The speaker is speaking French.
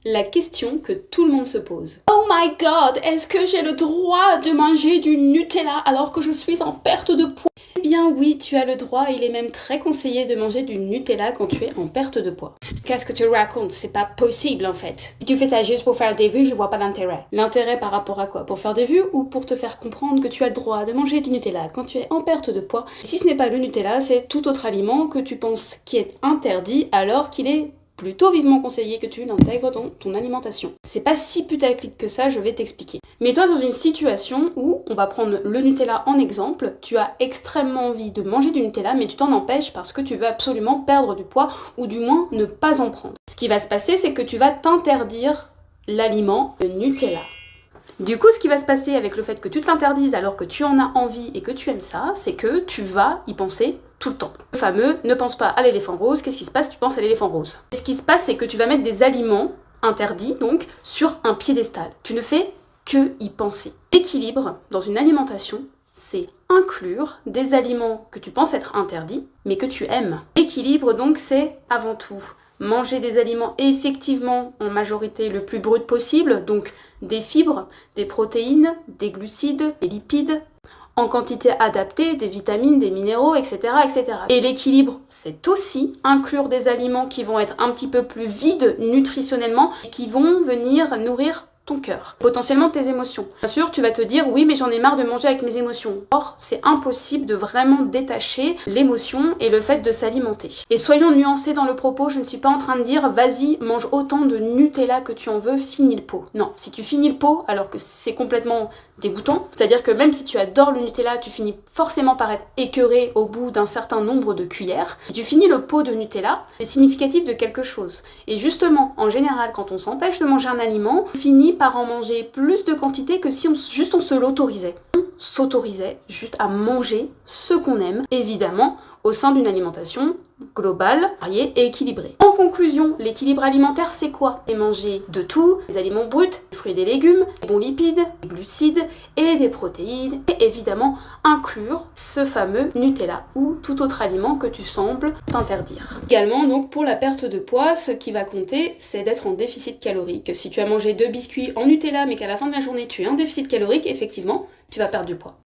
La question que tout le monde se pose. Oh my god, est-ce que j'ai le droit de manger du Nutella alors que je suis en perte de poids? Eh bien oui, tu as le droit, il est même très conseillé de manger du Nutella quand tu es en perte de poids. Qu'est-ce que tu racontes? C'est pas possible en fait. Si tu fais ça juste pour faire des vues, je vois pas l'intérêt. L'intérêt par rapport à quoi? Pour faire des vues ou pour te faire comprendre que tu as le droit de manger du Nutella quand tu es en perte de poids? Si ce n'est pas le Nutella, c'est tout autre aliment que tu penses qui est interdit alors qu'il est plutôt vivement conseillé que tu l'intègres dans ton alimentation. C'est pas si putaclic que ça, je vais t'expliquer. Mets-toi dans une situation où, on va prendre le Nutella en exemple, tu as extrêmement envie de manger du Nutella, mais tu t'en empêches parce que tu veux absolument perdre du poids, ou du moins ne pas en prendre. Ce qui va se passer, c'est que tu vas t'interdire l'aliment, le Nutella. Du coup, ce qui va se passer avec le fait que tu te l'interdises alors que tu en as envie et que tu aimes ça, c'est que tu vas y penser tout le temps. Le fameux « ne pense pas à l'éléphant rose », qu'est-ce qui se passe? Tu penses à l'éléphant rose. Et ce qui se passe, c'est que tu vas mettre des aliments interdits, donc, sur un piédestal. Tu ne fais que y penser. L'équilibre dans une alimentation, c'est inclure des aliments que tu penses être interdits, mais que tu aimes. L'équilibre, donc, c'est avant tout manger des aliments effectivement en majorité le plus brut possible, donc des fibres, des protéines, des glucides, des lipides, en quantité adaptée, des vitamines, des minéraux, etc. etc. Et l'équilibre, c'est aussi inclure des aliments qui vont être un petit peu plus vides nutritionnellement et qui vont venir nourrir ton cœur, potentiellement tes émotions. Bien sûr, tu vas te dire, oui, mais j'en ai marre de manger avec mes émotions. Or, c'est impossible de vraiment détacher l'émotion et le fait de s'alimenter. Et soyons nuancés dans le propos, je ne suis pas en train de dire, vas-y, mange autant de Nutella que tu en veux, finis le pot. Non, si tu finis le pot, alors que c'est complètement dégoûtant, c'est-à-dire que même si tu adores le Nutella, tu finis forcément par être écœuré au bout d'un certain nombre de cuillères. Si tu finis le pot de Nutella, c'est significatif de quelque chose. Et justement, en général, quand on s'empêche de manger un aliment, on finit par en manger plus de quantité que si on se l'autorisait. On s'autorisait juste à manger ce qu'on aime, évidemment, au sein d'une alimentation globale, variée et équilibrée. En conclusion, l'équilibre alimentaire, c'est quoi? C'est manger de tout, des aliments bruts, des fruits et des légumes, des bons lipides, des glucides et des protéines, et évidemment inclure ce fameux Nutella ou tout autre aliment que tu sembles t'interdire. Également, donc, pour la perte de poids, ce qui va compter, c'est d'être en déficit calorique. Si tu as mangé 2 biscuits en Nutella, mais qu'à la fin de la journée, tu es en déficit calorique, effectivement, tu vas perdre du poids.